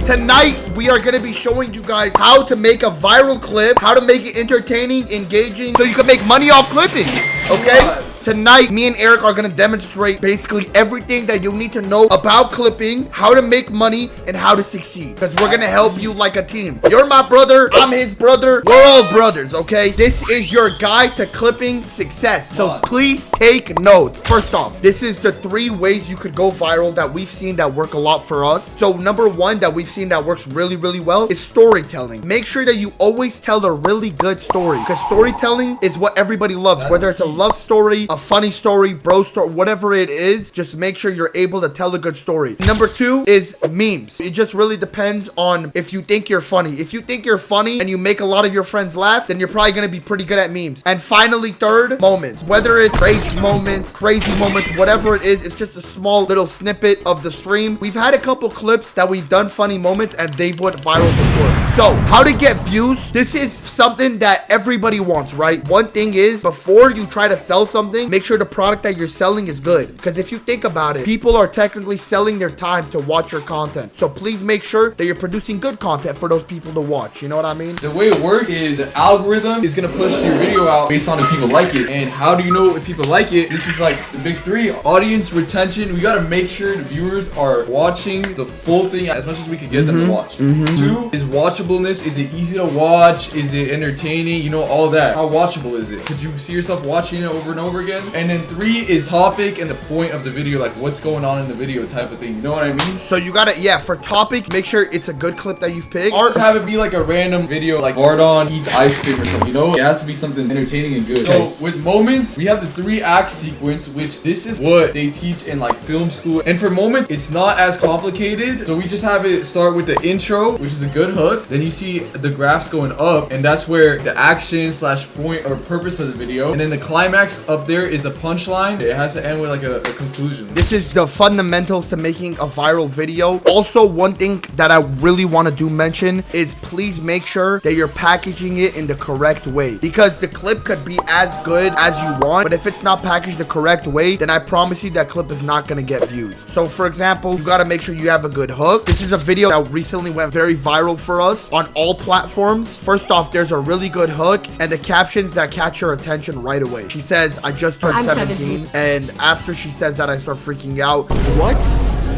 Tonight, we are going to be showing you guys how to make a viral clip, how to make it entertaining, engaging, so you can make money off clipping, okay? Tonight, me and Eric are going to demonstrate basically everything that you need to know about clipping, how to make money, and how to succeed. Because we're going to help you like a team. You're my brother. I'm his brother. We're all brothers, okay? This is your guide to clipping success. So please take notes. First off, this is the 3 ways you could go viral that we've seen that work a lot for us. So number 1 that we've seen that works really, really well is storytelling. Make sure that you always tell a really good story, because storytelling is what everybody loves. Whether it's a love story, a funny story, bro story, whatever it is, just make sure you're able to tell a good story. Number 2 is memes. It just really depends on if you think you're funny. If you think you're funny and you make a lot of your friends laugh, then you're probably going to be pretty good at memes. And finally, 3rd, moments. Whether it's rage moments, crazy moments, whatever it is, it's just a small little snippet of the stream. We've had a couple clips that we've done funny moments and they've went viral before. So how to get views? This is something that everybody wants, right? One thing is, before you try to sell something, make sure the product that you're selling is good. Because if you think about it, people are technically selling their time to watch your content. So please make sure that you're producing good content for those people to watch. You know what I mean? The way it works is the algorithm is going to push your video out based on if people like it. And how do you know if people like it? This is like the big 3. Audience retention. We got to make sure the viewers are watching the full thing as much as we can get them to watch. 2 is watchableness. Is it easy to watch? Is it entertaining? You know, all that. How watchable is it? Could you see yourself watching it over and over again? And then 3 is topic and the point of the video, like what's going on in the video type of thing. You know what I mean? So you gotta, yeah, for topic, make sure it's a good clip that you've picked. Or have it be like a random video, like Bardon eats ice cream or something, you know? It has to be something entertaining and good. So with moments, we have the 3-act sequence, which this is what they teach in like film school. And for moments, it's not as complicated. So we just have it start with the intro, which is a good hook. Then you see the graphs going up, and that's where the action / point or purpose of the video. And then the climax up there is the punchline. It has to end with like a conclusion. This is the fundamentals to making a viral video. Also, one thing that I really want to mention is please make sure that you're packaging it in the correct way, because the clip could be as good as you want, but if it's not packaged the correct way, then I promise you that clip is not going to get views. So for example, you got to make sure you have a good hook. This is a video that recently went very viral for us on all platforms. First off, there's a really good hook and the captions that catch your attention right away. She says, I just turned 17. And after she says that, I start freaking out. What?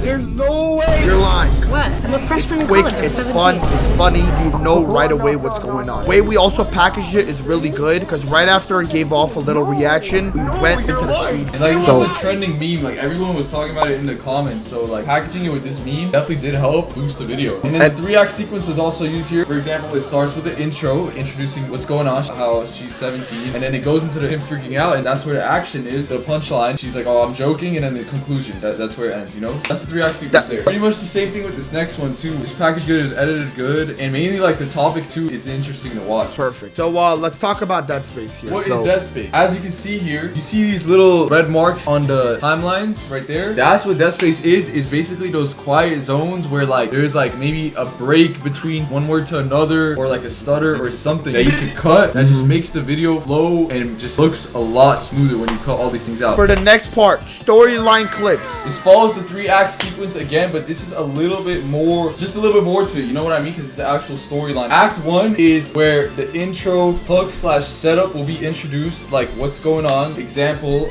There's no way. You're lying. What? I'm a freshman in quick, college. it's fun, it's funny. You know right away what's going on. The way we also packaged it is really good, because right after it gave off a little reaction, we went into the street. And like, it was a trending meme. Like everyone was talking about it in the comments. So like packaging it with this meme definitely did help boost the video. And then the 3-act sequence is also used here. For example, it starts with the intro, introducing what's going on, how she's 17, and then it goes into him freaking out, and that's where the action is, the punchline. She's like, oh, I'm joking, and then the conclusion. That's where it ends, you know? That's the 3-act sequence there. Pretty much the same thing with this next one too. It's packaged good, it's edited good, and mainly like the topic too, it's interesting to watch. Perfect. So let's talk about Dead Space here. What is Dead Space? As you can see here, you see these little red marks on the timelines right there. That's what Dead Space is basically those quiet zones where like there's like maybe a break between one word to another, or like a stutter or something that you can cut that just makes the video flow and just looks a lot smoother when you cut all these things out. For the next part, storyline clips. This follows the 3-act sequence again, but this is a little bit more, just a little bit more to it, you know what I mean? Because it's the actual storyline. Act 1 is where the intro hook / setup will be introduced, like what's going on. Example,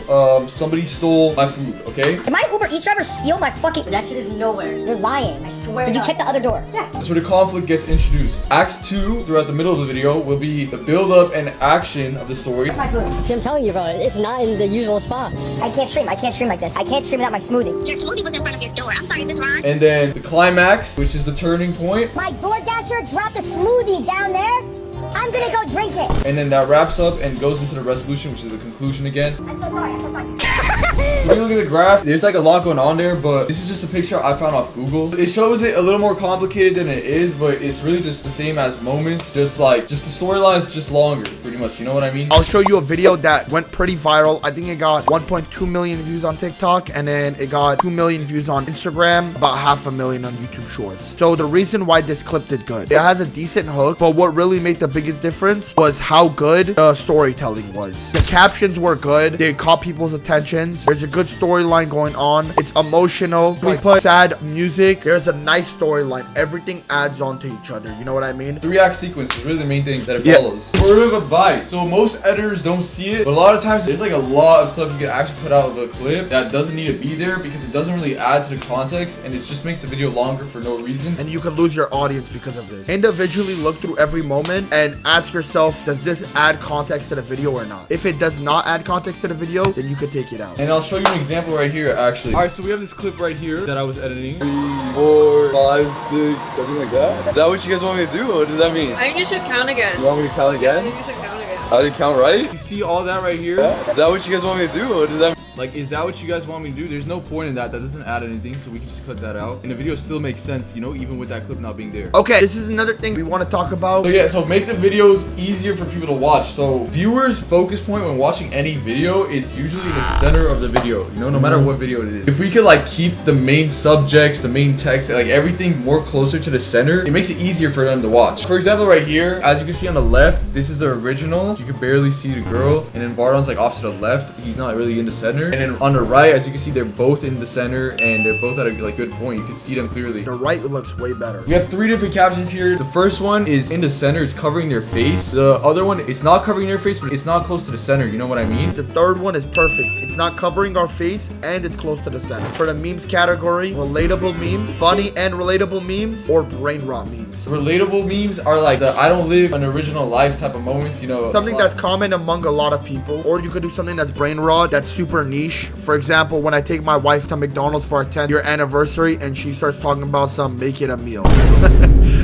somebody stole my food, okay? Did my Uber Eats driver steal my fucking... That shit is nowhere. You're lying. I swear. Did you check the other door? Yeah. That's where the conflict gets introduced. Act 2, throughout the middle of the video, will be the build-up and action of the story. My food. See, I'm telling you, bro, it's not in the usual spots. I can't stream like this. I can't stream without my smoothie. Your smoothie was in front of your door. I'm sorry, this wrong. And then the climax, which is the turning point. My DoorDasher dropped a smoothie down there. I'm gonna go drink it. And then that wraps up and goes into the resolution, which is the conclusion again. I'm so sorry. If you look at the graph, there's like a lot going on there, but this is just a picture I found off Google. It shows it a little more complicated than it is, but it's really just the same as moments. Just the storyline is just longer, pretty much. You know what I mean? I'll show you a video that went pretty viral. I think it got 1.2 million views on TikTok, and then it got 2 million views on Instagram, about 500,000 on YouTube Shorts. So the reason why this clip did good, it has a decent hook, but what really made the biggest difference was how good the storytelling was. The captions were good. They caught people's attentions. There's a good good storyline going on. It's emotional. We put sad music. There's a nice storyline. Everything adds on to each other. You know what I mean? 3-act sequence is really the main thing that it follows. Word of advice. So most editors don't see it, but a lot of times there's like a lot of stuff you can actually put out of a clip that doesn't need to be there because it doesn't really add to the context and it just makes the video longer for no reason. And you can lose your audience because of this. Individually look through every moment and ask yourself, does this add context to the video or not? If it does not add context to the video, then you could take it out. And I'll show you an example right here, actually. All right, so we have this clip right here that I was editing. 3, 4, 5, 6, something like that. Is that what you guys want me to do? What does that mean? I think you should count again. You want me to count again? I think you should count again. How did you count right? You see all that right here? Yeah. Is that what you guys want me to do? What does that mean? Like, is that what you guys want me to do? There's no point in that. That doesn't add anything, so we can just cut that out. And the video still makes sense, you know, even with that clip not being there. Okay, this is another thing we want to talk about. So yeah, so make the videos easier for people to watch. So viewers' focus point when watching any video is usually the center of the video, you know, no matter what video it is. If we could like keep the main subjects, the main text, like everything more closer to the center, it makes it easier for them to watch. For example, right here, as you can see on the left, this is the original. You can barely see the girl. And then Vardon's like off to the left. He's not really in the center. And then on the right, as you can see, they're both in the center and they're both at a like good point. You can see them clearly. The right looks way better. We have 3 different captions here. The first one is in the center, it's covering their face. The other one, it's not covering their face, but it's not close to the center. You know what I mean? The third one is perfect. It's not covering our face and it's close to the center. For the memes category, relatable memes, funny and relatable memes, or brain rot memes. Relatable memes are like the I don't live an original life type of moments, you know. Something that's common among a lot of people. Or you could do something that's brain rot, that's super niche. For example, when I take my wife to McDonald's for our 10th-year anniversary and she starts talking about some make it a meal.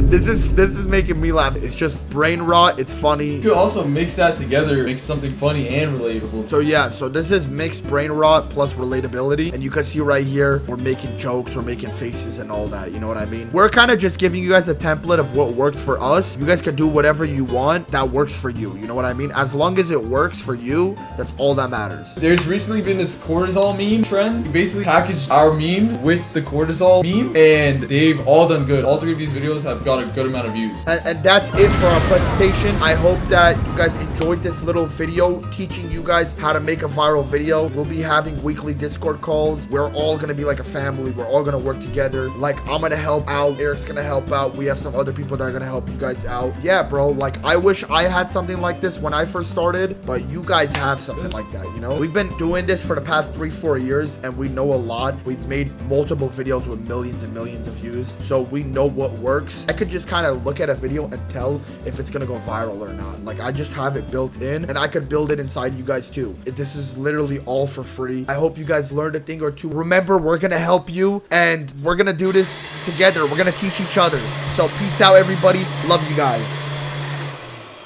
This is making me laugh. It's just brain rot. It's funny. You could also mix that together, make something funny and relatable. So yeah, so this is mixed brain rot plus relatability. And you can see right here, we're making jokes, we're making faces and all that. You know what I mean? We're kind of just giving you guys a template of what worked for us. You guys can do whatever you want that works for you. You know what I mean? As long as it works for you, that's all that matters. There's recently been this cortisol meme trend. We basically packaged our memes with the cortisol meme and they've all done good. All 3 of these videos have got a good amount of views. And that's it for our presentation. I hope that you guys enjoyed this little video teaching you guys how to make a viral video. We'll be having weekly Discord calls. We're all gonna be like a family. We're all gonna work together. Like, I'm gonna help out. Eric's gonna help out. We have some other people that are gonna help you guys out. Yeah, bro, like, I wish I had something like this when I first started, but you guys have something like that, you know? We've been doing this for the past 3-4 years and we know a lot. We've made multiple videos with millions and millions of views, so we know what works. I could just kind of look at a video and tell if it's gonna go viral or not. Like, I just have it built in and I could build it inside you guys too. This is literally all for free. I hope you guys learned a thing or two. Remember, we're gonna help you and we're gonna do this together. We're gonna teach each other. So peace out, everybody. Love you guys.